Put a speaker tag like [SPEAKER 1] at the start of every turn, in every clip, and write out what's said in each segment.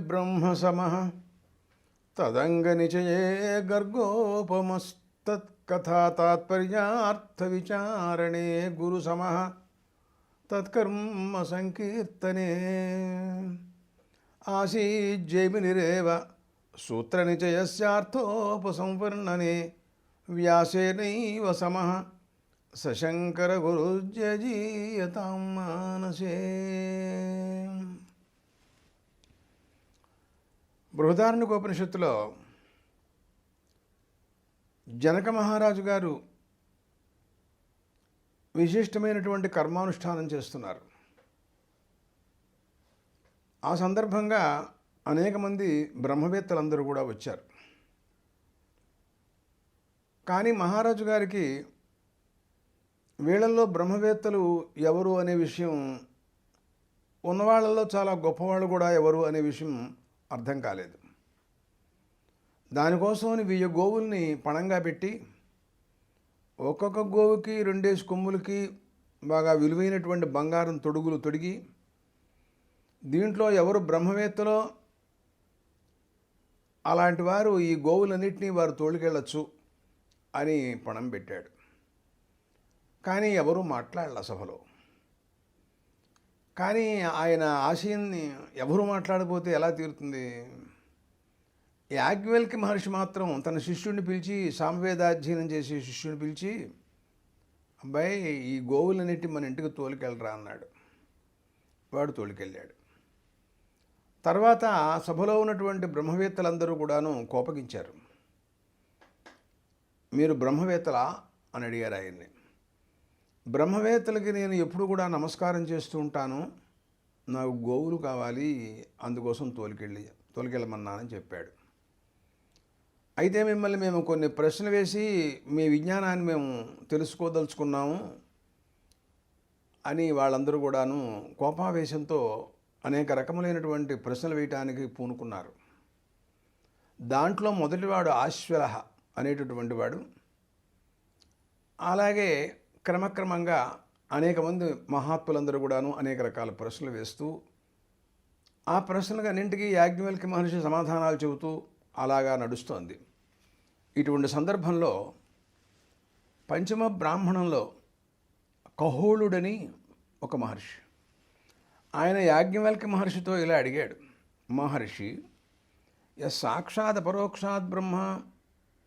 [SPEAKER 1] ब्रह्म समः तदंगनिचये गर्गोपमस्तत्कथा तात्पर्यार्थविचारणे गुरुसमः तत्कर्म संकीर्तने आसीज्जैमिनिरेव सूत्रनिचयस्यार्थोपसंवर्णने व्यासेनैव समः सशङ्करगुरुर्जयजीयतां मानसे। బృహదారణ్యకోపనిషత్తులో జనక మహారాజు గారు విశిష్టమైనటువంటి కర్మానుష్ఠానం చేస్తున్నారు. ఆ సందర్భంగా అనేక మంది బ్రహ్మవేత్తలందరూ కూడా వచ్చారు. కానీ మహారాజు గారికి వీళ్ళల్లో బ్రహ్మవేత్తలు ఎవరు అనే విషయం, ఉన్నవాళ్ళల్లో చాలా గొప్పవాళ్ళు కూడా ఎవరు అనే విషయం అర్థం కాలేదు. దానికోసం 1000 గోవుల్ని పణంగా పెట్టి ఒక్కొక్క గోవుకి 2 కొమ్ములకి బాగా విలువైనటువంటి బంగారం తొడుగులు తొడిగి దీంట్లో ఎవరు బ్రహ్మవేత్తలో అలాంటి వారు ఈ గోవులన్నింటినీ వారు తోలుకెళ్ళచ్చు అని పణం పెట్టాడు. కానీ ఎవరూ మాట్లాడాల సభలో. కానీ ఆయన ఆశయాన్ని ఎవరు మాట్లాడకపోతే ఎలా తీరుతుంది? యాజ్ఞవల్క్య మహర్షి మాత్రం తన శిష్యుడిని పిలిచి, సామవేదాధ్యయనం చేసే శిష్యుడిని పిలిచి, అబ్బాయి ఈ గోవులన్నిటి మన ఇంటికి తోలుకెళ్ళరా అన్నాడు. వాడు తోలుకెళ్ళాడు. తర్వాత సభలో ఉన్నటువంటి బ్రహ్మవేత్తలందరూ కూడాను కోపగించారు. మీరు బ్రహ్మవేత్తలా అని అడిగారు ఆయన్ని. బ్రహ్మవేత్తలకి నేను ఎప్పుడు కూడా నమస్కారం చేస్తూ ఉంటాను, నాకు గోవులు కావాలి, అందుకోసం తోలుకెళ్ళమన్నానని చెప్పాడు. అయితే మిమ్మల్ని మేము కొన్ని ప్రశ్నలు వేసి మీ విజ్ఞానాన్ని మేము తెలుసుకోదలుచుకున్నాము అని వాళ్ళందరూ కూడాను కోపావేశంతో అనేక రకములైనటువంటి ప్రశ్నలు వేయటానికి పూనుకున్నారు. దాంట్లో మొదటివాడు ఆశ్వలహ అనేటటువంటి వాడు. అలాగే క్రమక్రమంగా అనేక మంది మహాత్ములందరూ కూడాను అనేక రకాల ప్రశ్నలు వేస్తూ ఆ ప్రశ్నలకు అన్నింటికీ యాజ్ఞవల్క్య మహర్షి సమాధానాలు చెబుతూ అలాగా నడుస్తోంది. ఇటువంటి సందర్భంలో పంచమ బ్రాహ్మణంలో కహోళుడని ఒక మహర్షి, ఆయన యాజ్ఞవల్క్య మహర్షితో ఇలా అడిగాడు. మహర్షి, సాక్షాత్ పరోక్షాత్ బ్రహ్మ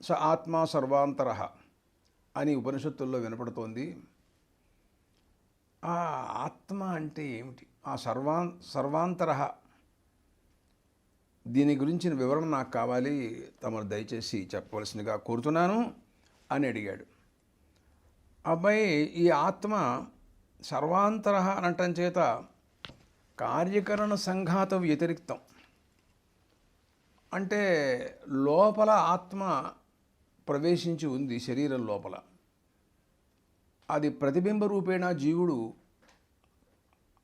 [SPEAKER 1] స ఆత్మ సర్వాంతరః అని ఉపనిషత్తుల్లో వినపడుతోంది. ఆ ఆత్మ అంటే ఏమిటి? ఆ సర్వాంతరః, దీని గురించిన వివరణ నాకు కావాలి, తమరు దయచేసి చెప్పవలసిందిగా కోరుతున్నాను అని అడిగాడు. అబ్బాయి, ఈ ఆత్మ సర్వాంతరః అనటం చేత కార్యకరణ సంఘాత వ్యతిరిక్తం. అంటే లోపల ఆత్మ ప్రవేశించి ఉంది శరీరం లోపల. అది ప్రతిబింబ రూపేణ జీవుడు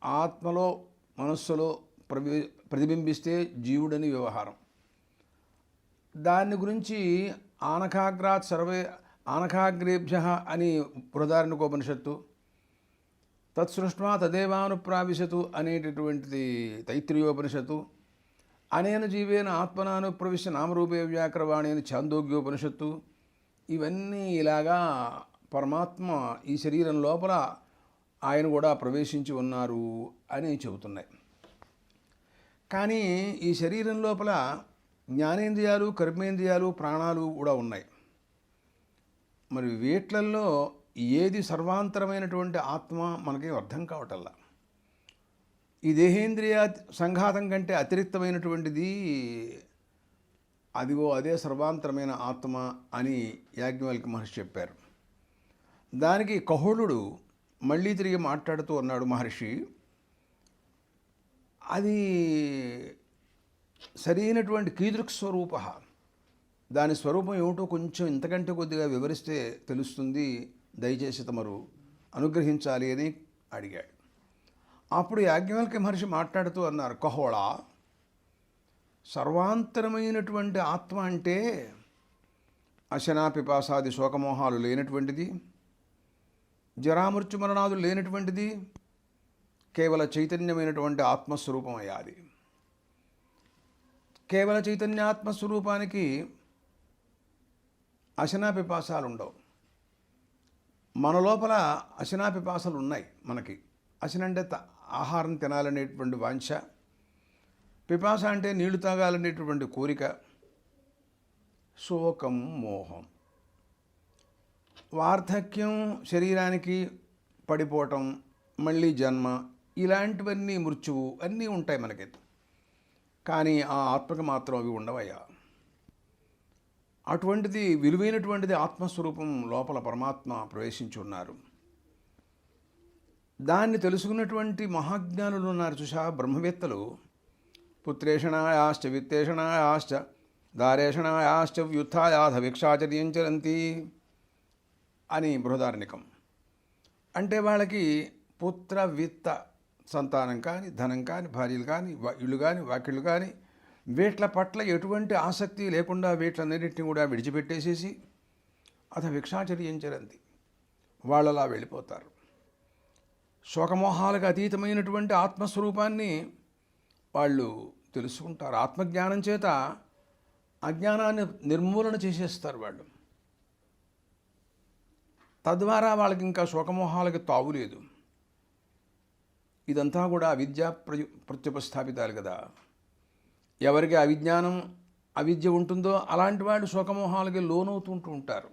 [SPEAKER 1] ఆత్మలో మనస్సులో ప్రతిబింబిస్తే జీవుడని వ్యవహారం. దాని గురించి ఆనకాగ్రేభ్య అని బృహదారణ్యకోపనిషత్తు, తత్సృష్ట్వా తదేవానుప్రావిశతు అనేటటువంటిది తైత్రీయోపనిషత్తు, అనేన జీవేన ఆత్మనానుప్రవిశ్య నామరూపే వ్యాకరవాణి అని ఛాందోగ్యోపనిషత్తు, ఇవన్నీ ఇలాగా పరమాత్మ ఈ శరీరం లోపల ఆయన కూడా ప్రవేశించి ఉన్నారు అని చెబుతున్నాయి. కానీ ఈ శరీరం లోపల జ్ఞానేంద్రియాలు, కర్మేంద్రియాలు, ప్రాణాలు కూడా ఉన్నాయి. మరి వీట్లల్లో ఏది సర్వాంతరమైనటువంటి ఆత్మ మనకి అర్థం కావటల్లా. ఈ దేహేంద్రియ సంఘాతం కంటే అతిరిక్తమైనటువంటిది అదిగో అదే సర్వాంతరమైన ఆత్మ అని యాజ్ఞవల్క్య మహర్షి చెప్పారు. దానికి కహోళుడు మళ్ళీ తిరిగి మాట్లాడుతూ అన్నాడు, మహర్షి, అది సరైనటువంటి కీదృక్ స్వరూప, దాని స్వరూపం ఏమిటో కొంచెం ఇంతకంటే కొద్దిగా వివరిస్తే తెలుస్తుంది, దయచేసి తమరు అనుగ్రహించాలి అని అడిగాడు. అప్పుడు యాజ్ఞవల్క్య మహర్షి మాట్లాడుతూ అన్నారు, కహోళ, సర్వాంతరమైనటువంటి ఆత్మ అంటే అశనా పిపాసాది శోకమోహాలు లేనటువంటిది, జరామృత్యు మరణాదులు లేనటువంటిది, కేవల చైతన్యమైనటువంటి ఆత్మస్వరూపం అయ్యాది. కేవల చైతన్యాత్మస్వరూపానికి అశనాపిపాసాలు ఉండవు. మన లోపల అశనాపిపాసలు ఉన్నాయి. మనకి అశన అంటే ఆహారం తినాలనేటువంటి వాంఛ, పిపాస అంటే నీళ్లు తాగాలనేటువంటి కోరిక, శోకం, మోహం, వార్ధక్యం, శరీరానికి పడిపోవటం, మళ్ళీ జన్మ, ఇలాంటివన్నీ, మృత్యువు అన్నీ ఉంటాయి మనకి. కానీ ఆ ఆత్మకు మాత్రం అవి ఉండవయ్యా. అటువంటిది విలువైనటువంటిది ఆత్మస్వరూపం లోపల పరమాత్మ ప్రవేశించి ఉన్నారు. దాన్ని తెలుసుకున్నటువంటి మహాజ్ఞానులు ఉన్నారు చూసా, బ్రహ్మవేత్తలు. పుత్రేషణాయాశ్చ విత్తేషణాయాశ్చ దారేషణాయాశ్చ వ్యుత్థాయాధ భిక్షాచర్యం చరంతి అని బృహదారణ్యకం. అంటే వాళ్ళకి పుత్ర విత్త సంతానం కానీ, ధనం కానీ, భార్యలు కానీ, ఇళ్ళు కానీ, వాకిళ్ళు కానీ, వీట్ల పట్ల ఎటువంటి ఆసక్తి లేకుండా వీట్లన్నిటిని కూడా విడిచిపెట్టేసేసి అథ భిక్షాచర్యం చరంతి, వాళ్ళలా వెళ్ళిపోతారు. శోకమోహాలకు అతీతమైనటువంటి ఆత్మస్వరూపాన్ని వాళ్ళు తెలుసుకుంటారు. ఆత్మజ్ఞానం చేత అజ్ఞానాన్ని నిర్మూలన చేసేస్తారు వాళ్ళు. తద్వారా వాళ్ళకి ఇంకా శోకమోహాలకి తావు లేదు. ఇదంతా కూడా అవిద్యా ప్రత్యుపస్థాపితాలు కదా. ఎవరికి అవిజ్ఞానం, అవిద్య ఉంటుందో అలాంటి వాళ్ళు శోకమోహాలకి లోనవుతుంటూ ఉంటారు.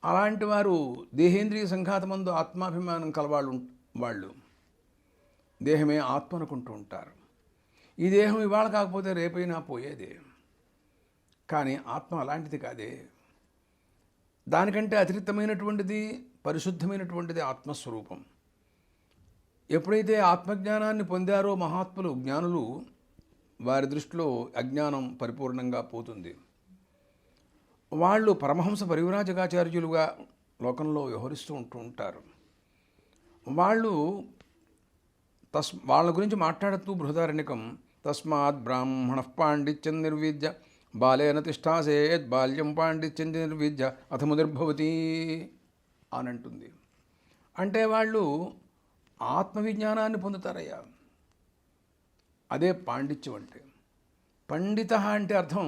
[SPEAKER 1] అలాంటి వారు దేహేంద్రియ సంఘాతమందు ఆత్మాభిమానం కలవాళ్ళు వాళ్ళు దేహమే ఆత్మ అనుకుంటూ ఉంటారు. ఈ దేహం ఇవాళ కాకపోతే రేపైనా పోయేదే. కానీ ఆత్మ అలాంటిది కాదే. దానికంటే అతిరిక్తమైనటువంటిది, పరిశుద్ధమైనటువంటిది ఆత్మస్వరూపం. ఎప్పుడైతే ఆత్మజ్ఞానాన్ని పొందారో మహాత్ములు, జ్ఞానులు, వారి దృష్టిలో అజ్ఞానం పరిపూర్ణంగా పోతుంది. వాళ్ళు పరమహంస పరివ్రాజకాచార్యులుగా లోకంలో వ్యవహరిస్తూ ఉంటారు. వాళ్ళు వాళ్ళ గురించి మాట్లాడుతూ బృహదారణ్యకం, తస్మాత్ బ్రాహ్మణ పాండిత్యం నిర్విద్య బాలేన తిష్టాసేత్ బాల్యం పాండిత్యం నిర్విద్య అథ ముదిర్భవతి అని అంటుంది. అంటే వాళ్ళు ఆత్మవిజ్ఞానాన్ని పొందుతారయ్యా. అదే పాండిత్యం అంటే. పండిత అంటే అర్థం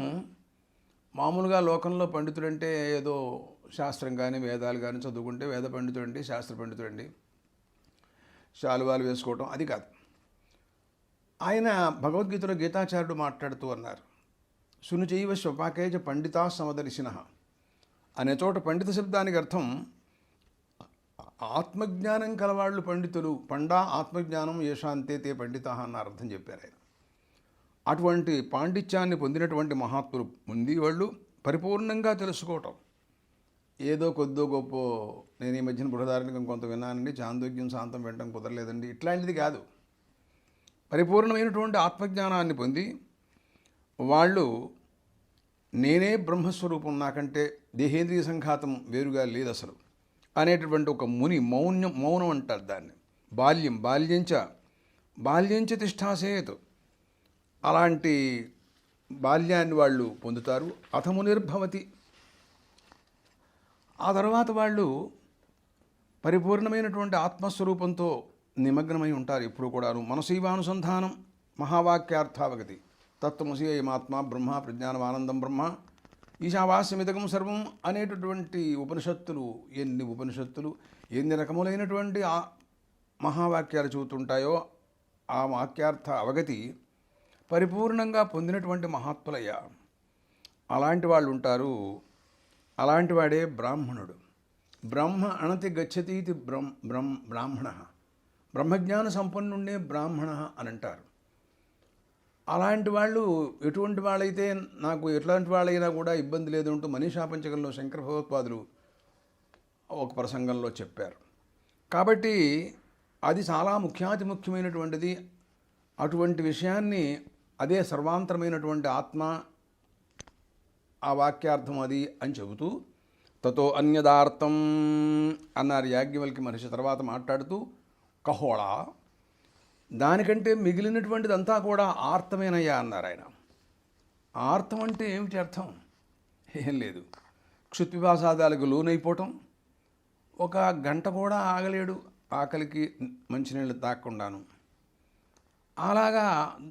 [SPEAKER 1] మామూలుగా లోకంలో పండితుడంటే ఏదో శాస్త్రం కానీ వేదాలు కానీ చదువుకుంటే వేద పండితుడండి, శాస్త్ర పండితుడండి, శాలువాలు వేసుకోవటం, అది కాదు. ఆయన భగవద్గీతలో గీతాచార్యుడు మాట్లాడుతూ అన్నారు, సునుచైవ స్వపాకేజ పండితా సమదర్శిన అనే చోట పండిత శబ్దానికి అర్థం ఆత్మజ్ఞానం కలవాళ్ళు పండితులు. పండా ఆత్మజ్ఞానం ఏషాంతే తే పండిత అన్న అర్థం చెప్పారు ఆయన. అటువంటి పాండిత్యాన్ని పొందినటువంటి మహాత్ములు ఉంది. వాళ్ళు పరిపూర్ణంగా తెలుసుకోవటం, ఏదో కొద్దో గొప్ప, నేను ఈ మధ్యన బృహదారణ్యకం కొంత విన్నానండి, చాందోగ్యం శాంతం వినడం కుదరలేదండి, ఇట్లాంటిది కాదు. పరిపూర్ణమైనటువంటి ఆత్మజ్ఞానాన్ని పొంది వాళ్ళు నేనే బ్రహ్మస్వరూపం, నాకంటే దేహేంద్రియ సంఘాతం వేరుగా లేదు అసలు అనేటటువంటి ఒక ముని, మౌనం అంటారు దాన్ని. బాల్యంచ తిష్టాసేత్, అలాంటి బాల్యాన్ని వాళ్ళు పొందుతారు. అథమునిర్భవతి, ఆ తర్వాత వాళ్ళు పరిపూర్ణమైనటువంటి ఆత్మస్వరూపంతో నిమగ్నమై ఉంటారు ఎప్పుడు కూడాను. మనసైవానుసంధానం మహావాక్యార్థావగతి, తత్వమసి అయమాత్మ బ్రహ్మ ప్రజ్ఞానం ఆనందం బ్రహ్మ ఈశావాస్యమిదకం సర్వం అనేటటువంటి ఉపనిషత్తులు, ఎన్ని ఉపనిషత్తులు ఎన్ని రకములైనటువంటి మహావాక్యాలు చెబుతుంటాయో ఆ వాక్యార్థ అవగతి పరిపూర్ణంగా పొందినటువంటి మహాత్ములయ్యా. అలాంటి వాళ్ళు ఉంటారు. అలాంటి వాడే బ్రాహ్మణుడు. బ్రహ్మ అణతి గచ్చతీతి బ్రాహ్మణ, బ్రహ్మజ్ఞాన సంపన్నుండే బ్రాహ్మణ అని అంటారు. అలాంటి వాళ్ళు ఎటువంటి వాళ్ళైతే, నాకు ఎట్లాంటి వాళ్ళైనా కూడా ఇబ్బంది లేదు అంటూ మనీషా పంచకంలో శంకర భగవత్పాదులు ఒక ప్రసంగంలో చెప్పారు. కాబట్టి అది చాలా ముఖ్యమైనటువంటిది. అటువంటి విషయాన్ని, అదే సర్వాంతరమైనటువంటి ఆత్మ, ఆ వాక్యార్థం అది అని చెబుతూ తతో అన్యదార్థం అన్నారు యాజ్ఞవల్క్య మహర్షి. తర్వాత మాట్లాడుతూ కహోళ, దానికంటే మిగిలినటువంటిదంతా కూడా ఆర్తమేనయ్యా అన్నారు ఆయన. ఆర్తం అంటే ఏమిటి అర్థం? ఏం లేదు, క్షుత్పిపాసాదాలకు లోనైపోవటం. ఒక గంట కూడా ఆగలేడు ఆకలికి మంచినీళ్ళు తాక్కుండాను. అలాగా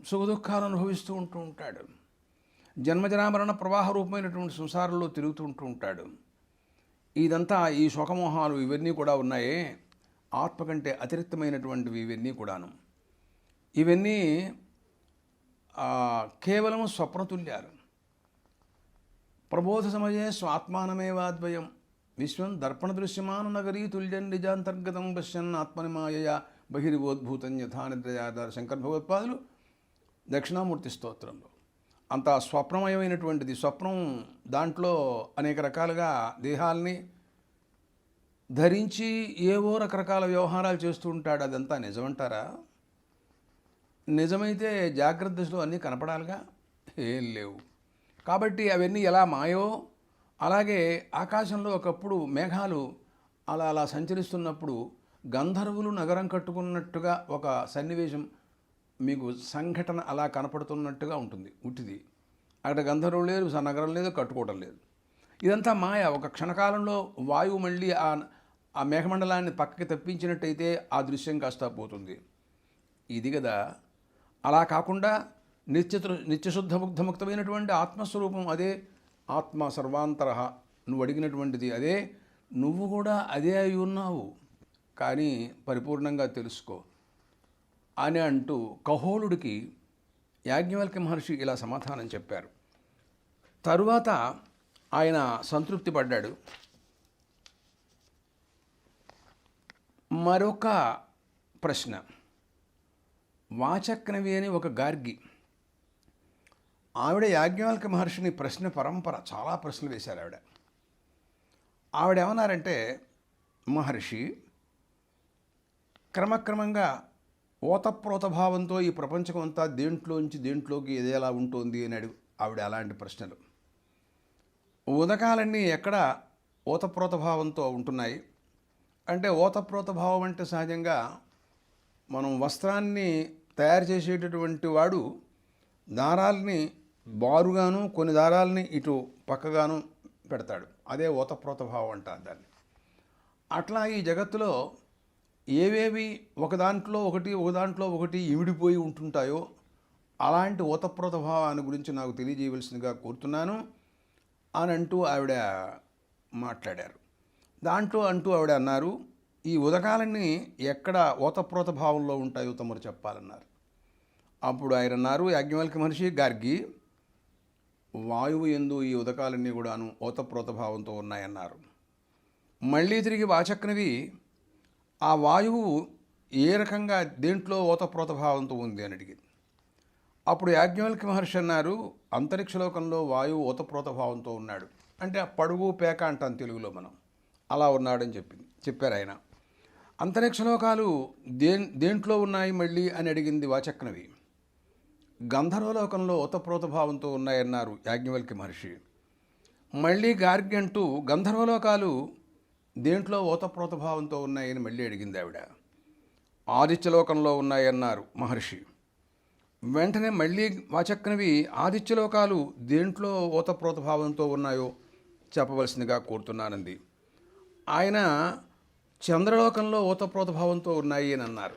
[SPEAKER 1] సుఖదుఖాలు అనుభవిస్తూ ఉంటూ ఉంటాడు. జన్మజరామరణ ప్రవాహ రూపమైనటువంటి సంసారంలో తిరుగుతూ ఉంటూ ఉంటాడు. ఇదంతా ఈ శోకమోహాలు ఇవన్నీ కూడా ఉన్నాయే, ఆత్మ కంటే అతిరిక్తమైనటువంటివి ఇవన్నీ కూడాను. ఇవన్నీ కేవలం స్వప్నతుల్యాలు. ప్రబోధ సమయే స్వాత్మానమేవాద్వయం విశ్వం దర్పణ దృశ్యమాన నగరీ తుల్యం నిజాంతర్గతం పశ్యన్ ఆత్మని మాయయా బహిర్వోద్భూతం యథా నిద్రయాధార శంకర భగవత్పాదులు దక్షిణామూర్తి స్తోత్రంలో. అంత స్వప్నమయమైనటువంటిది. స్వప్నం దాంట్లో అనేక రకాలుగా దేహాల్ని ధరించి ఏవో రకరకాల వ్యవహారాలు చేస్తూ ఉంటాడు. అదంతా నిజమంటారా? నిజమైతే జాగ్రత్త దశలో అన్నీ కనపడాలిగా, ఏం లేవు. కాబట్టి అవన్నీ ఎలా మాయో అలాగే ఆకాశంలో ఒకప్పుడు మేఘాలు అలా అలా సంచరిస్తున్నప్పుడు గంధర్వులు నగరం కట్టుకున్నట్టుగా ఒక సన్నివేశం మీకు సంఘటన అలా కనపడుతున్నట్టుగా ఉంటుంది. ఉట్టిది అక్కడ గంధర్వులు లేదు, నగరం లేదు, కట్టుకోవడం లేదు. ఇదంతా మాయ. ఒక క్షణకాలంలో వాయువు మళ్ళీ ఆ మేఘమండలాన్ని పక్కకి తప్పించినట్టయితే ఆ దృశ్యం కాస్త పోతుంది. ఇది కదా. అలా కాకుండా నిత్యశుద్ధ ముగ్ధముక్తమైనటువంటి ఆత్మస్వరూపం అదే. ఆత్మ సర్వాంతర, నువ్వు అడిగినటువంటిది అదే. నువ్వు కూడా అదే అయి ఉన్నావు, కానీ పరిపూర్ణంగా తెలుసుకో అని అంటూ కహోలుడికి యాజ్ఞవల్క్య మహర్షి ఇలా సమాధానం చెప్పారు. తరువాత ఆయన సంతృప్తి పడ్డాడు. మరొక ప్రశ్న. వాచక్నవి అని ఒక గార్గి, ఆవిడ యాజ్ఞవల్క్య మహర్షిని ప్రశ్న పరంపర చాలా ప్రశ్నలు వేశారు. ఆవిడ ఏమన్నారంటే, మహర్షి క్రమక్రమంగా ఓతప్రోత భావంతో ఈ ప్రపంచం అంతా దేంట్లోకి ఎదేలా ఉంటుంది అని ఆవిడ అలాంటి ప్రశ్నలు. ఉదకాలన్నీ ఎక్కడ ఓతప్రోత భావంతో ఉంటున్నాయి అంటే, ఓతప్రోత భావం అంటే సహజంగా మనం వస్త్రాన్ని తయారు చేసేటటువంటి వాడు దారాల్ని బారుగాను కొన్ని దారాలని ఇటు పక్కగాను పెడతాడు. అదే ఓతప్రోత భావం అంటారు దాన్ని. అట్లా ఈ జగత్తులో ఏవేవి ఒక దాంట్లో ఒకటి ఇమిడిపోయి ఉంటుంటాయో అలాంటి ఓతప్రోత భావాన్ని గురించి నాకు తెలియజేయవలసిందిగా కోరుతున్నాను అని అంటూ ఆవిడ మాట్లాడారు. దాంట్లో ఆవిడ అన్నారు, ఈ ఉదకాలన్నీ ఎక్కడ ఓతప్రోత భావంలో ఉంటాయో తమరు చెప్పాలన్నారు. అప్పుడు ఆయన అన్నారు, యాజ్ఞవల్క్య మహర్షి గార్గి, వాయువు యందు ఈ ఉదకాలన్నీ కూడాను ఓతప్రోత భావంతో ఉన్నాయన్నారు. మళ్ళీ తిరిగి వాచక్నవి, ఆ వాయువు ఏ రకంగా దేంట్లో ఓతప్రోత భావంతో ఉంది అని అడిగింది. అప్పుడు యాజ్ఞవల్క్య మహర్షి అన్నారు, అంతరిక్షలోకంలో వాయువు ఓతప్రోత భావంతో ఉన్నాడు. అంటే ఆ పడుగు పేక అంటాం తెలుగులో మనం, అలా ఉన్నాడని చెప్పారు ఆయన. అంతరిక్షలోకాలు దేంట్లో ఉన్నాయి మళ్ళీ అని అడిగింది వాచక్నవి. గంధర్వలోకంలో ఓతప్రోత భావంతో ఉన్నాయన్నారు యాజ్ఞవల్క్య మహర్షి. మళ్ళీ గార్గి అంటూ గంధర్వలోకాలు దేంట్లో ఓతప్రోత భావంతో ఉన్నాయని మళ్ళీ అడిగింది ఆవిడ. ఆదిత్యలోకంలో ఉన్నాయన్నారు మహర్షి. వెంటనే మళ్ళీ వాచక్నవి ఆదిత్యలోకాలు దేంట్లో ఓతప్రోత భావంతో ఉన్నాయో చెప్పవలసిందిగా కోరుతున్నానంది. ఆయన చంద్రలోకంలో ఓతప్రోత భావంతో ఉన్నాయి అని అన్నారు.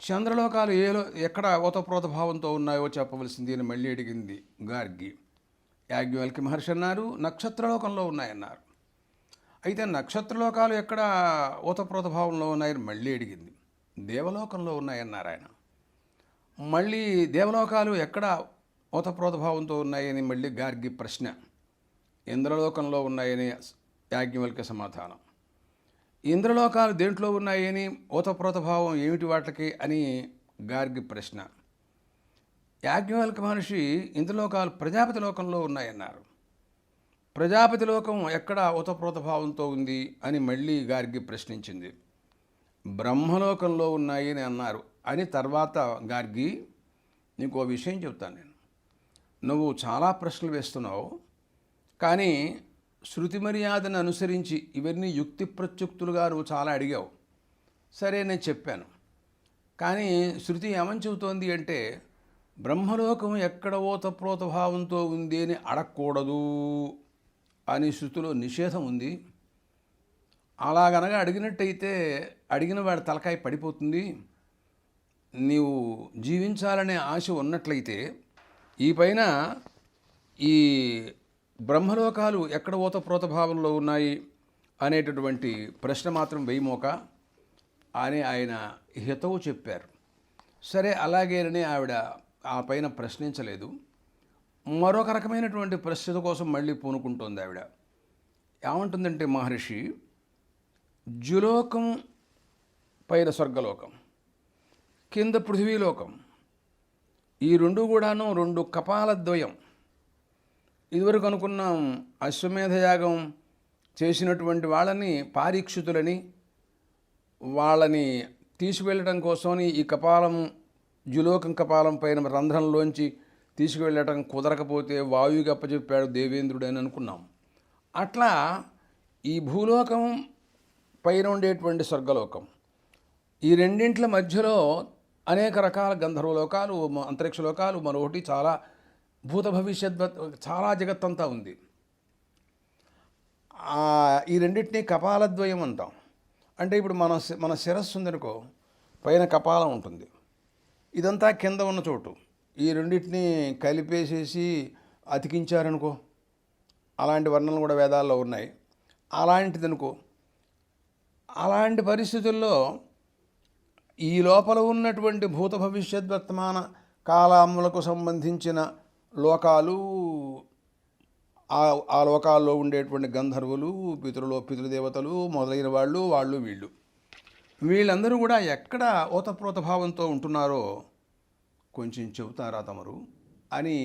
[SPEAKER 1] చంద్రలోకాలు ఎక్కడ ఓతప్రోత భావంతో ఉన్నాయో చెప్పవలసింది అని మళ్ళీ అడిగింది గార్గి. యాజ్ఞవల్క్య మహర్షి అన్నారు, నక్షత్రలోకంలో ఉన్నాయన్నారు. అయితే నక్షత్రలోకాలు ఎక్కడ ఓతప్రోత భావంలో ఉన్నాయని మళ్ళీ అడిగింది. దేవలోకంలో ఉన్నాయన్నారు ఆయన. మళ్ళీ దేవలోకాలు ఎక్కడ ఓతప్రోత భావంతో ఉన్నాయని మళ్ళీ గార్గి ప్రశ్న. ఇంద్రలోకంలో ఉన్నాయని యాజ్ఞవల్క్య సమాధానం. ఇంద్రలోకాలు దేంట్లో ఉన్నాయని ఓతప్రోత భావం ఏమిటి వాటికి అని గార్గి ప్రశ్న. యాజ్ఞవల్క్య మహర్షి ఇంద్రలోకాలు ప్రజాపతి లోకంలో ఉన్నాయన్నారు. ప్రజాపతి లోకం ఎక్కడ ఓతప్రోత భావంతో ఉంది అని మళ్ళీ గార్గి ప్రశ్నించింది. బ్రహ్మలోకంలో ఉన్నాయి అని అన్నారు అని తర్వాత గార్గి, నీకు ఓ విషయం చెప్తాను. నువ్వు చాలా ప్రశ్నలు వేస్తున్నావు, కానీ శృతి మర్యాదను అనుసరించి ఇవన్నీ యుక్తి ప్రత్యుక్తులుగా నువ్వు చాలా అడిగావు. సరే, నేను చెప్పాను. కానీ శృతి ఏమని చెబుతోంది అంటే, బ్రహ్మలోకం ఎక్కడ ఓతప్రోత భావంతో ఉంది అని అడగకూడదు అని శృతిలో నిషేధం ఉంది. అలాగనగా అడిగినట్టయితే అడిగిన వాడి తలకాయ పడిపోతుంది. నీవు జీవించాలనే ఆశ ఉన్నట్లయితే ఈ పైన ఈ బ్రహ్మలోకాలు ఎక్కడ ఓతప్రోత భావంలో ఉన్నాయి అనేటటువంటి ప్రశ్న మాత్రం వేయమోక అని ఆయన హితవు చెప్పారు. సరే అలాగేనని ఆవిడ ఆ పైన ప్రశ్నించలేదు. మరొక రకమైనటువంటి ప్రశ్న కోసం మళ్ళీ పూనుకుంటోంది ఆవిడ. ఏమంటుందంటే, మహర్షి, జులోకం పైన స్వర్గలోకం, కింద పృథ్వీలోకం, ఈ రెండు కూడాను రెండు కపాలద్వయం. ఇదివరకు అనుకున్నాం అశ్వమేధయాగం చేసినటువంటి వాళ్ళని పారీక్షితులని, వాళ్ళని తీసుకువెళ్ళటం కోసమని ఈ కపాలం జులోకం కపాలం పైన రంధ్రంలోంచి తీసుకువెళ్ళటం కుదరకపోతే వాయువుకి అప్పచెప్పాడు దేవేంద్రుడు అని అనుకున్నాం. అట్లా ఈ భూలోకం పైన ఉండేటువంటి స్వర్గలోకం, ఈ రెండింట్ల మధ్యలో అనేక రకాల గంధర్వలోకాలు, అంతరిక్ష లోకాలు, మరొకటి చాలా భూత భవిష్యత్ చాలా జగత్తంతా ఉంది. ఈ రెండింటినీ కపాలద్వయం అంటాం. అంటే ఇప్పుడు మన శిరస్సు ఉందనుకో, పైన కపాలం ఉంటుంది, ఇదంతా కింద ఉన్న చోటు. ఈ రెండింటినీ కలిపేసేసి అతికించారనుకో, అలాంటి వర్ణనలు కూడా వేదాల్లో ఉన్నాయి. అలాంటిది అనుకో, అలాంటి పరిస్థితుల్లో ఈ లోపల ఉన్నటువంటి భూత భవిష్యత్ వర్తమాన కాలములకు సంబంధించిన లోకాలు, ఆ లోకాల్లో ఉండేటువంటి గంధర్వులు, పితృదేవతలు మొదలైన వాళ్ళు వీళ్ళందరూ కూడా ఎక్కడ ఓతప్రోత భావంతో ఉంటున్నారో కొంచెం చెబుతారా తమరు అని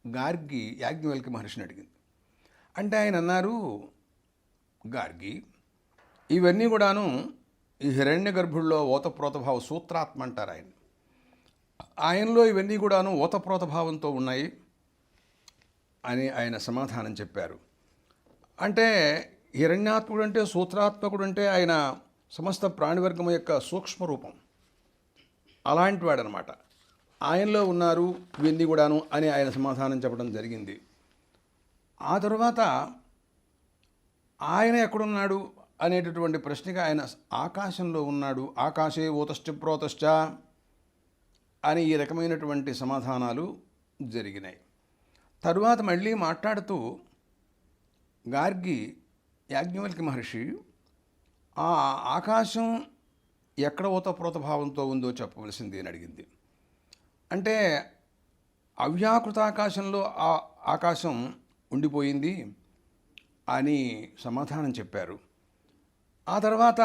[SPEAKER 1] గార్గి యాజ్ఞవల్క్య మహర్షిని అడిగింది. అంటే ఆయన అన్నారు, గార్గి, ఇవన్నీ కూడాను ఈ హిరణ్య గర్భుల్లో ఓతప్రోత భావ సూత్రాత్మ అంటారు ఆయనలో ఇవన్నీ కూడాను ఓతప్రోత భావంతో ఉన్నాయి అని ఆయన సమాధానం చెప్పారు. అంటే హిరణ్యాత్ముడు అంటే, సూత్రాత్మకుడు అంటే ఆయన సమస్త ప్రాణివర్గం యొక్క సూక్ష్మ రూపం, అలాంటి వాడనమాట. ఆయనలో ఉన్నారు ఇవన్నీ కూడాను అని ఆయన సమాధానం చెప్పడం జరిగింది. ఆ తరువాత ఆయన ఎక్కడున్నాడు అనేటటువంటి ప్రశ్నగా ఆయన ఆకాశంలో ఉన్నాడు, ఆకాశే ఓతశ్చ ప్రోతశ్చ అని ఈ రకమైనటువంటి సమాధానాలు జరిగినాయి. తరువాత మళ్ళీ మాట్లాడుతూ గార్గి యాజ్ఞవల్క్య మహర్షి ఆ ఆకాశం ఎక్కడ ఓతప్రోత భావంతో ఉందో చెప్పవలసింది అని అడిగింది. అంటే అవ్యాకృతాకాశంలో ఆ ఆకాశం ఉండిపోయింది అని సమాధానం చెప్పారు. ఆ తర్వాత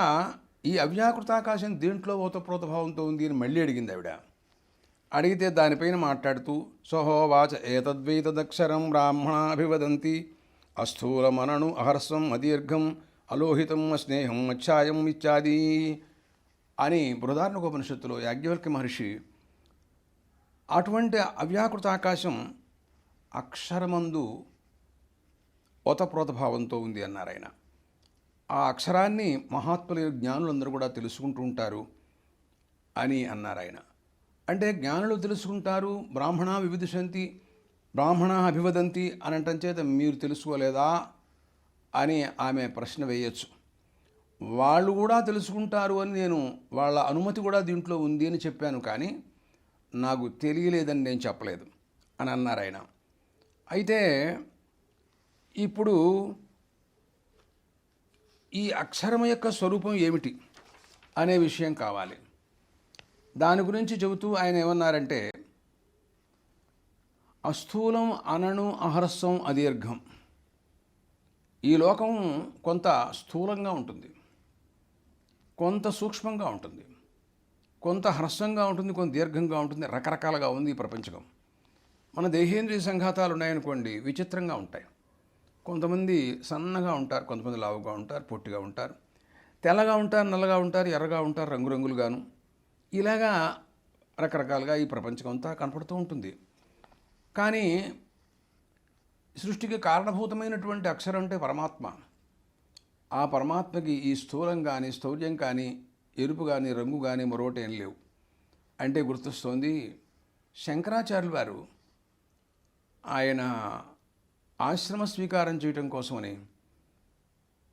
[SPEAKER 1] ఈ అవ్యాకృతాకాశం దేంట్లో ఓతప్రోత భావంతో ఉంది అని మళ్ళీ అడిగింది ఆవిడ. అడిగితే దానిపైన మాట్లాడుతూ, సహోవాచ ఏతద్వైతదక్షరం బ్రాహ్మణాభివదంతి అస్థూలమనను అహర్స్వం అదీర్ఘం అలోహితం అస్నేహం అచ్ఛాయం ఇత్యాది అని బృహదారణ్యోపనిషత్తులో యాజ్ఞవల్క్య మహర్షి అటువంటి అవ్యాకృత ఆకాశం అక్షరమందు ఓతప్రోత భావంతో ఉంది అన్నారు ఆయన. ఆ అక్షరాన్ని మహాత్ములు జ్ఞానులందరూ కూడా తెలుసుకుంటూ ఉంటారు అని అన్నారు ఆయన. అంటే జ్ఞానులు తెలుసుకుంటారు, బ్రాహ్మణ వివిదిషంతి, బ్రాహ్మణ అభివదంతి అని అంటం చేత మీరు తెలుసుకోలేదా అని ఆమె ప్రశ్న వేయచ్చు. వాళ్ళు కూడా తెలుసుకుంటారు అని నేను వాళ్ళ అనుమతి కూడా దీంట్లో ఉంది అని చెప్పాను, కానీ నాకు తెలియలేదని నేను చెప్పలేదు అని అన్నారు ఆయన. అయితే ఇప్పుడు ఈ అక్షరం యొక్క స్వరూపం ఏమిటి అనే విషయం కావాలి. దాని గురించి చెబుతూ ఆయన ఏమన్నారంటే, అస్థూలం అనణు అహర్స్వం అదీర్ఘం. ఈ లోకం కొంత స్థూలంగా ఉంటుంది, కొంత సూక్ష్మంగా ఉంటుంది, కొంత హ్రస్వంగా ఉంటుంది, కొంత దీర్ఘంగా ఉంటుంది, రకరకాలుగా ఉంది ఈ ప్రపంచకం. మన దేహేంద్రియ సంఘాతాలు ఉన్నాయనుకోండి, విచిత్రంగా ఉంటాయి. కొంతమంది సన్నగా ఉంటారు, కొంతమంది లావుగా ఉంటారు, పొట్టిగా ఉంటారు, తెల్లగా ఉంటారు, నల్లగా ఉంటారు, ఎర్రగా ఉంటారు, రంగురంగులుగాను. ఇలాగా రకరకాలుగా ఈ ప్రపంచం అంతా కనపడుతూ ఉంటుంది. కానీ సృష్టికి కారణభూతమైనటువంటి అక్షరం అంటే పరమాత్మ. ఆ పరమాత్మకి ఈ స్థూలం కానీ, స్థౌర్యం కానీ, ఎరుపు కానీ, రంగు కానీ మరొకటి ఏం లేవు. అంటే గుర్తొస్తోంది, శంకరాచార్యులు వారు ఆయన ఆశ్రమ స్వీకారం చేయటం కోసమని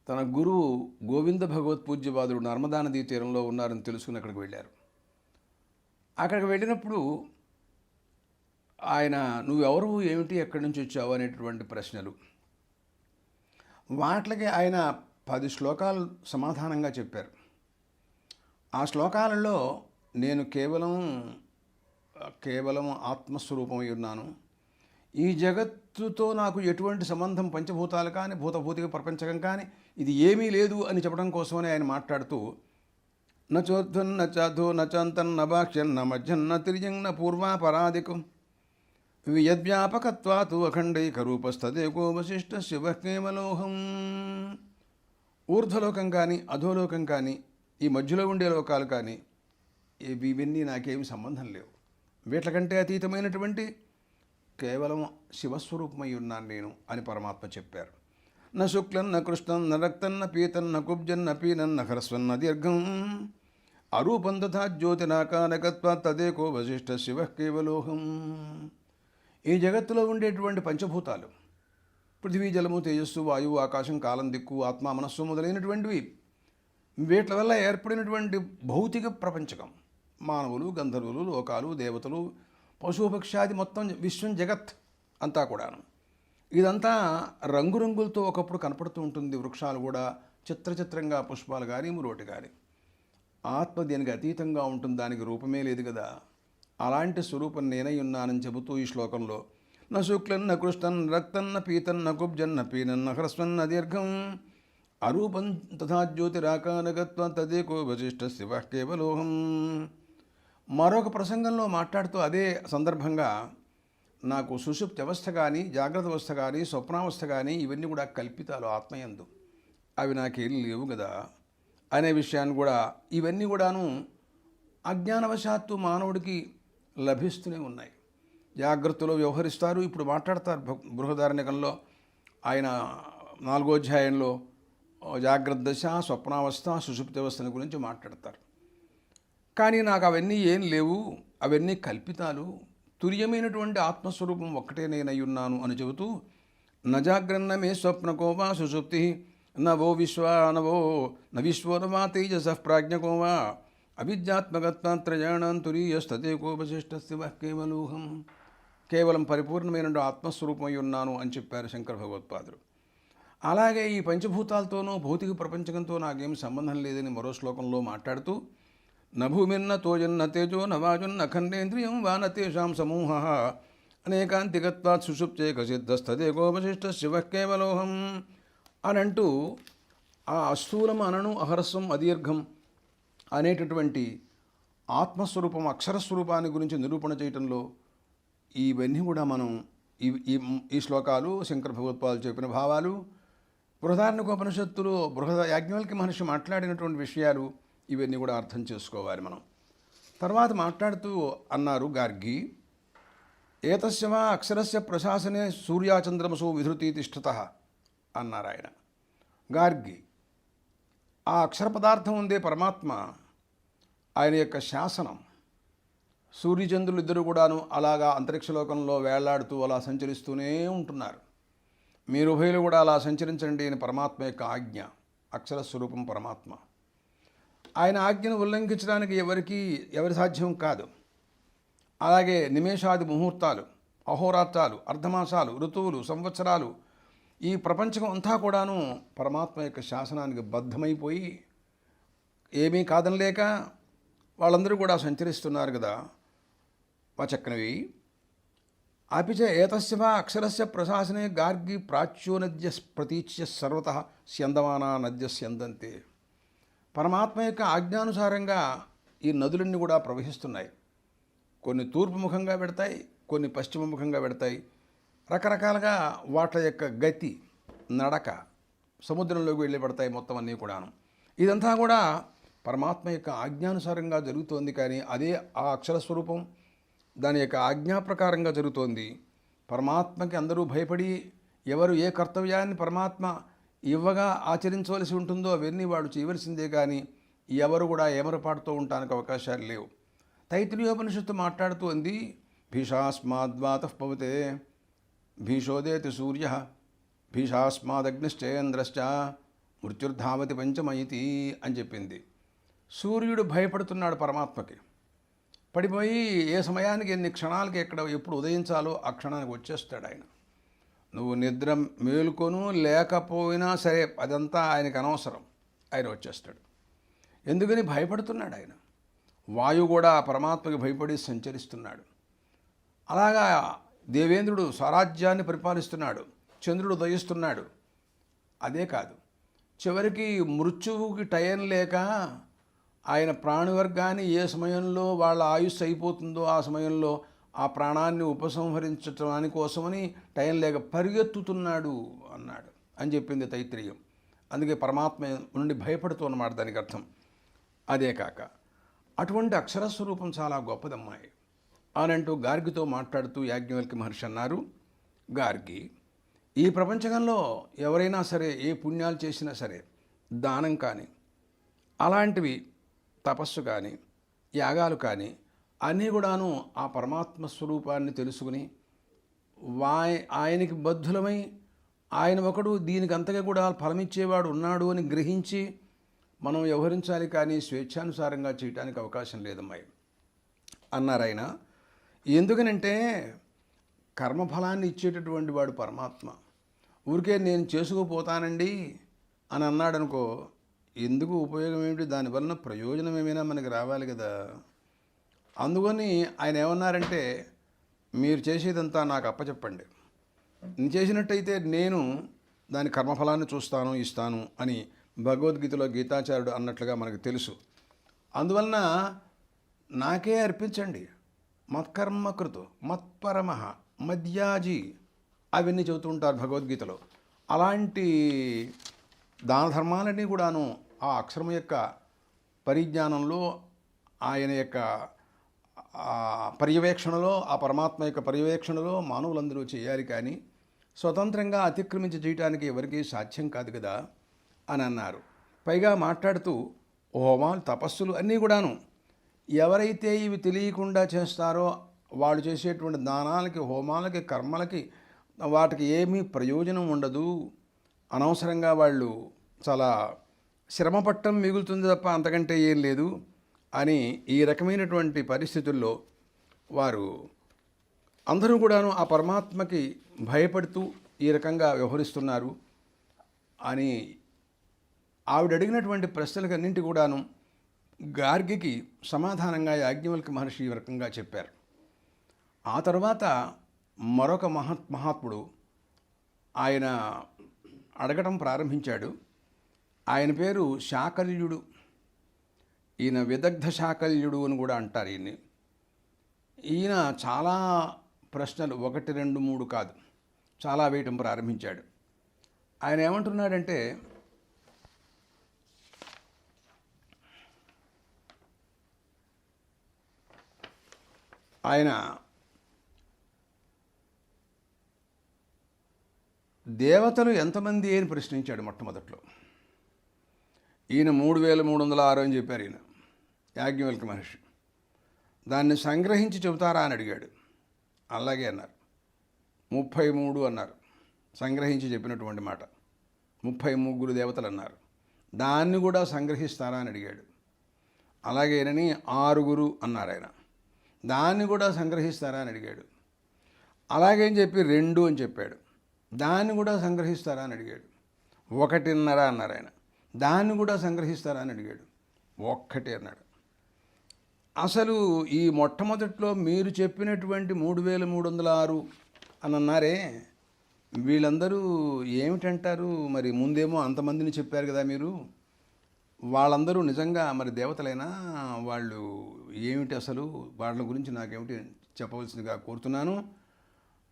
[SPEAKER 1] తన గురువు గోవింద భగవత్ పూజ్యపాదుడు నర్మదా నదీ తీరంలో ఉన్నారని తెలుసుకుని అక్కడికి వెళ్ళారు. అక్కడికి వెళ్ళినప్పుడు ఆయన నువ్వెవరు, ఏమిటి, ఎక్కడి నుంచి వచ్చావు అనేటటువంటి ప్రశ్నలు, వాటికి ఆయన 10 శ్లోకాలు సమాధానంగా చెప్పారు. ఆ శ్లోకాలలో నేను కేవలం ఆత్మస్వరూపమై ఉన్నాను, ఈ జగత్తుతో నాకు ఎటువంటి సంబంధం, పంచభూతాలు కానీ భూతభూతిక ప్రపంచకం కానీ ఇది ఏమీ లేదు అని చెప్పడం కోసమని ఆయన మాట్లాడుతూ నచోద్ధన్ నచాధో నచాంతన్ నభాక్ష్యం న మధ్యం న తిర్యం న పూర్వాపరాధికం యద్వ్యాపకత్వాతు అఖండైకరూపస్తదేకో వశిష్ఠ శివ కేవలోహం. ఊర్ధ్వలోకం కానీ అధోలోకం కానీ ఈ మధ్యలో ఉండే లోకాలు కానీ ఇవన్నీ నాకేమి సంబంధం లేవు. వీటికంటే అతీతమైనటువంటి కేవలం శివస్వరూపమై ఉన్నాను నేను అని పరమాత్మ చెప్పారు. న శుక్లం న కృష్ణం న రక్తం న పీతం న కుబ్జం న పీనం న హ్రస్వం న దీర్ఘం అరూపం తథా జ్యోతినాకారకత్వ తదేకో వశిష్ఠ శివ కేవలోహం. ఈ జగత్తులో ఉండేటువంటి పంచభూతాలు పృథివీ, జలము, తేజస్సు, వాయువు, ఆకాశం, కాలం, దిక్కు, ఆత్మ, మనస్సు మొదలైనటువంటివి, వీటి వల్ల ఏర్పడినటువంటి భౌతిక ప్రపంచకం, మానవులు, గంధర్వులు, లోకాలు, దేవతలు, పశుపక్షాది మొత్తం విశ్వం, జగత్ అంతా కూడాను. ఇదంతా రంగురంగులతో ఒకప్పుడు కనపడుతూ ఉంటుంది. వృక్షాలు కూడా చిత్రచిత్రంగా, పుష్పాలు కానీ మురోటి కానీ. ఆత్మ దీనికి అతీతంగా ఉంటుంది, దానికి రూపమే లేదు కదా. అలాంటి స్వరూపం నేనై ఉన్నానని చెబుతూ ఈ శ్లోకంలో న శుక్లం న కృష్ణం రక్తం న పీతం న కుబ్జం న పీనం న హ్రస్వం న దీర్ఘం అరూపం తథా జ్యోతిరాకారకత్వ తదేకో వశిష్ఠ శివ కేవలోహం. మరొక ప్రసంగంలో మాట్లాడుతూ అదే సందర్భంగా నాకు సుషుప్తి అవస్థ కానీ, జాగ్రత్త అవస్థ కానీ, స్వప్నావస్థ కానీ ఇవన్నీ కూడా కల్పితాలు ఆత్మయందు, అవి నాకేం లేవు కదా అనే విషయాన్ని కూడా, ఇవన్నీ కూడాను అజ్ఞానవశాత్తు మానవుడికి లభిస్తూనే ఉన్నాయి. జాగ్రత్తలో వ్యవహరిస్తారు. ఇప్పుడు మాట్లాడతారు బృహదారణ్యకంలో ఆయన 4వ అధ్యాయంలో జాగ్రత్త దశ, స్వప్నావస్థ, సుషుప్తి అవస్థల గురించి మాట్లాడతారు. కానీ నాకు అవన్నీ ఏం లేవు, అవన్నీ కల్పితాలు, తుర్యమైనటువంటి ఆత్మస్వరూపం ఒక్కటే నేనై ఉన్నాను అని చెబుతూ నజాగ్రన్న మే స్వప్నకోవా సుషుప్తి నవో విశ్వోనవా తేజస ప్రాజ్ఞకోవా అవిద్యాత్మకత్వాత్రయాణం తురీయస్తదేకోపశిష్ట శివ కేవలోహం. కేవలం పరిపూర్ణమైన ఆత్మస్వరూపమై ఉన్నాను అని చెప్పారు శంకర భగవత్పాదులు. అలాగే ఈ పంచభూతాలతోనూ భౌతిక ప్రపంచకంతో నాకేం సంబంధం లేదని మరో శ్లోకంలో మాట్లాడుతూ న భూమిన్న తోజన్న తేజో నవాజున్న ఖండేంద్రియం వానతేషాం సమూహ అనేకాంతికత్వాత్ సుషుప్చేక సిద్ధస్తదేకోపశిష్ట శివ కేవలోహం అని అంటూ ఆ అస్థూలం, అనను, అహరస్వం, అదీర్ఘం అనేటటువంటి ఆత్మస్వరూపం, అక్షరస్వరూపాన్ని గురించి నిరూపణ చేయటంలో ఇవన్నీ కూడా మనం ఈ శ్లోకాలు, శంకర భగవత్పాదులు చెప్పిన భావాలు, బృహదారణ్యకోపనిషత్తులు, యాజ్ఞవల్క్య మహర్షి మాట్లాడినటువంటి విషయాలు, ఇవన్నీ కూడా అర్థం చేసుకోవాలి మనం. తర్వాత మాట్లాడుతూ అన్నారు గార్గి, ఏతస్య వా అక్షరస్య ప్రశాసనే సూర్యాచంద్రమసో విధృతి తిష్టతః అన్నారు ఆయన. గార్గి ఆ అక్షర పదార్థం ఉందే పరమాత్మ, ఆయన యొక్క శాసనం, సూర్యచంద్రులు ఇద్దరు కూడాను అలాగా అంతరిక్షలోకంలో వేళ్లాడుతూ అలా సంచరిస్తూనే ఉంటున్నారు. మీరు ఉభయులు కూడా అలా సంచరించండి అని పరమాత్మ యొక్క ఆజ్ఞ. అక్షర స్వరూపం పరమాత్మ. ఆయన ఆజ్ఞను ఉల్లంఘించడానికి ఎవరి సాధ్యం కాదు. అలాగే నిమేషాది ముహూర్తాలు, అహోరాత్రాలు, అర్ధమాసాలు, ఋతువులు, సంవత్సరాలు, ఈ ప్రపంచం అంతా కూడాను పరమాత్మ యొక్క శాసనానికి బద్ధమైపోయి ఏమీ కాదనలేక వాళ్ళందరూ కూడా సంచరిస్తున్నారు కదా. చక్కనవి అపిచ ఏతస్య వా అక్షరస్య ప్రశాసనే గార్గి ప్రాచ్యో నద్య ప్రతీచ్య సర్వతః స్యందమానా నద్య స్యందంతే. పరమాత్మ యొక్క ఆజ్ఞానుసారంగా ఈ నదులన్నీ కూడా ప్రవహిస్తున్నాయి. కొన్ని తూర్పు ముఖంగా పెడతాయి, కొన్ని పశ్చిమ ముఖంగా పెడతాయి. రకరకాలుగా వాటి యొక్క గతి, నడక సముద్రంలోకి వెళ్ళి పడతాయి మొత్తం అన్నీ కూడాను. ఇదంతా కూడా పరమాత్మ యొక్క ఆజ్ఞానుసారంగా జరుగుతోంది. కానీ అదే ఆ అక్షర స్వరూపం దాని యొక్క ఆజ్ఞా ప్రకారంగా జరుగుతోంది. పరమాత్మకి అందరూ భయపడి ఎవరు ఏ కర్తవ్యాన్ని పరమాత్మ ఇవ్వగా ఆచరించవలసి ఉంటుందో అవన్నీ వాడు చేయవలసిందే. కానీ ఎవరు కూడా ఏమరపాటుతో ఉండటానికి అవకాశాలు లేవు. తైత్రీయోపనిషత్తు మాట్లాడుతూ ఉంది, భీషాస్మాద్వాతః పవతే భీషోదేతి సూర్య భీషాస్మాదగ్నిశ్చేంద్రశ్చ మృత్యుర్ధావతి పంచమయితి అని చెప్పింది. సూర్యుడు భయపడుతున్నాడు పరమాత్మకి. పడిపోయి ఏ సమయానికి ఎన్ని క్షణాలకి ఎక్కడ ఎప్పుడు ఉదయించాలో ఆ క్షణానికి వచ్చేస్తాడు ఆయన. నువ్వు నిద్ర మేలుకొను లేకపోయినా సరే అదంతా ఆయనకు అనవసరం, ఆయన వచ్చేస్తాడు. ఎందుకని భయపడుతున్నాడు ఆయన. వాయువు కూడా పరమాత్మకి భయపడి సంచరిస్తున్నాడు. అలాగా దేవేంద్రుడు స్వరాజ్యాన్ని పరిపాలిస్తున్నాడు, చంద్రుడు ఉదయిస్తున్నాడు. అదే కాదు, చివరికి మృత్యువుకి టైం లేక ఆయన ప్రాణివర్గాన్ని ఏ సమయంలో వాళ్ళ ఆయుస్సు అయిపోతుందో ఆ సమయంలో ఆ ప్రాణాన్ని ఉపసంహరించడానికి కోసమని టైం లేక పరిగెత్తుతున్నాడు అన్నాడు అని చెప్పింది తైత్రీయం. అందుకే పరమాత్మ నుండి భయపడుతూ అన్నమాట దానికి అర్థం. అదే కాక అటువంటి అక్షరస్వరూపం చాలా గొప్పదమ్మాయి అని అంటూ గార్గితో మాట్లాడుతూ యాజ్ఞవల్క్య మహర్షి అన్నారు, గార్గి, ఈ ప్రపంచంలో ఎవరైనా సరే ఏ పుణ్యాలు చేసినా సరే, దానం కానీ అలాంటివి తపస్సు కానీ యాగాలు కానీ అన్నీ కూడాను ఆ పరమాత్మ స్వరూపాన్ని తెలుసుకుని ఆయనకి బద్ధులమై ఆయన ఒకడు దీనికి అంతగా కూడా ఫలమిచ్చేవాడు ఉన్నాడు అని గ్రహించి మనం వ్యవహరించాలి, కానీ స్వేచ్ఛానుసారంగా చేయడానికి అవకాశం లేదమ్మాయి అన్నారు ఆయన. ఎందుకనంటే కర్మఫలాన్ని ఇచ్చేటటువంటి వాడు పరమాత్మ. ఊరికే నేను చేసుకుపోతానండి అని అన్నాడు అనుకో, ఎందుకు ఉపయోగం ఏమిటి, దానివల్ల ప్రయోజనం ఏమైనా మనకి రావాలి కదా. అందుకని ఆయన ఏమన్నారంటే, మీరు చేసేదంతా నాకు అప్పచెప్పండి, నేను చేసినట్టయితే నేను దాని కర్మఫలాన్ని చూస్తాను, ఇస్తాను అని భగవద్గీతలో గీతాచార్యుడు అన్నట్లుగా మనకు తెలుసు. అందువలన నాకే అర్పించండి, మత్కర్మకృతు మత్పరమ మద్యాజీ అవన్నీ చెబుతూ ఉంటారు భగవద్గీతలో. అలాంటి దాన ధర్మాలన్నీ కూడాను ఆ అక్షరం యొక్క పరిజ్ఞానంలో, ఆయన యొక్క పర్యవేక్షణలో, ఆ పరమాత్మ యొక్క పర్యవేక్షణలో మానవులందరూ చేయాలి, కానీ స్వతంత్రంగా అతిక్రమించి చేయడానికి ఎవరికీ సాధ్యం కాదు కదా అని అన్నారు. పైగా మాట్లాడుతూ హోమాలు తపస్సులు అన్నీ కూడాను ఎవరైతే ఇవి తెలియకుండా చేస్తారో వాళ్ళు చేసేటువంటి దానాలకి, హోమాలకి, కర్మలకి వాటికి ఏమీ ప్రయోజనం ఉండదు, అనవసరంగా వాళ్ళు చాలా శ్రమపట్టం మిగులుతుంది తప్ప అంతకంటే ఏం లేదు అని ఈ రకమైనటువంటి పరిస్థితుల్లో వారు అందరూ కూడాను ఆ పరమాత్మకి భయపడుతూ ఈ రకంగా వ్యవహరిస్తున్నారు అని ఆవిడ అడిగినటువంటి ప్రశ్నలకన్నింటి కూడాను గార్గికి సమాధానంగా యాజ్ఞవల్క్య మహర్షి ఈ రకంగా చెప్పారు. ఆ తర్వాత మరొక మహాత్ముడు ఆయన అడగటం ప్రారంభించాడు. ఆయన పేరు శాకల్యుడు. ఈయన విదగ్ధ శాకల్యుడు అని కూడా అంటారు ఈయన్ని. ఈయన చాలా ప్రశ్నలు 1, 2, 3 కాదు, చాలా వేయటం ప్రారంభించాడు. ఆయన ఏమంటున్నాడంటే, ఆయన దేవతలు ఎంతమంది అని ప్రశ్నించాడు మొట్టమొదట్లో. ఈయన 3306 అని చెప్పారు ఈయన యాజ్ఞవల్క్య మహర్షి. దాన్ని సంగ్రహించి చెబుతారా అని అడిగాడు. అలాగే అన్నారు. 33 అన్నారు, సంగ్రహించి చెప్పినటువంటి మాట. 33 దేవతలు అన్నారు. దాన్ని కూడా సంగ్రహిస్తారా అని అడిగాడు. అలాగేనని 6 అన్నారు ఆయన. దాన్ని కూడా సంగ్రహిస్తారా అని అడిగాడు. అలాగేని చెప్పి 2 అని చెప్పాడు. దాన్ని కూడా సంగ్రహిస్తారా అని అడిగాడు. 1.5 అన్నారు ఆయన. దాన్ని కూడా సంగ్రహిస్తారా అని అడిగాడు. 1 అన్నాడు. అసలు ఈ మొట్టమొదట్లో మీరు చెప్పినటువంటి 3306 అని అన్నారే, వీళ్ళందరూ ఏమిటంటారు మరి? ముందేమో అంతమందిని చెప్పారు కదా మీరు, వాళ్ళందరూ నిజంగా మరి దేవతలైనా? వాళ్ళు ఏమిటి అసలు? వాళ్ళ గురించి నాకేమిటి చెప్పవలసిందిగా కోరుతున్నాను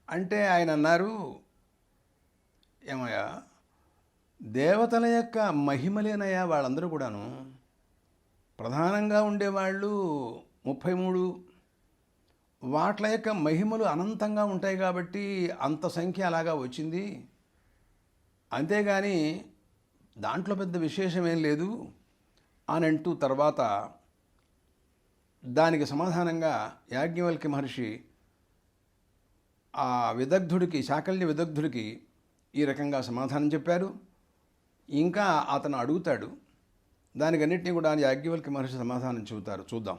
[SPEAKER 1] అంటే ఆయన అన్నారు, ఏమయ్యా, దేవతల యొక్క మహిమలేనయ్యా వాళ్ళందరూ కూడాను. ప్రధానంగా ఉండేవాళ్ళు 33, వాట్ల యొక్క మహిమలు అనంతంగా ఉంటాయి కాబట్టి అంత సంఖ్య అలాగా వచ్చింది. అంతేగాని దాంట్లో పెద్ద విశేషం ఏం లేదు అని అంటూ తర్వాత దానికి సమాధానంగా యాజ్ఞవల్క్య మహర్షి ఆ విదగ్ధుడికి, శాకల్య విదగ్ధుడికి ఈ రకంగా సమాధానం చెప్పారు. ఇంకా అతను అడుగుతాడు, దానికన్నింటినీ కూడా యాజ్ఞవల్క్య మహర్షి సమాధానం చెబుతారు. చూద్దాం.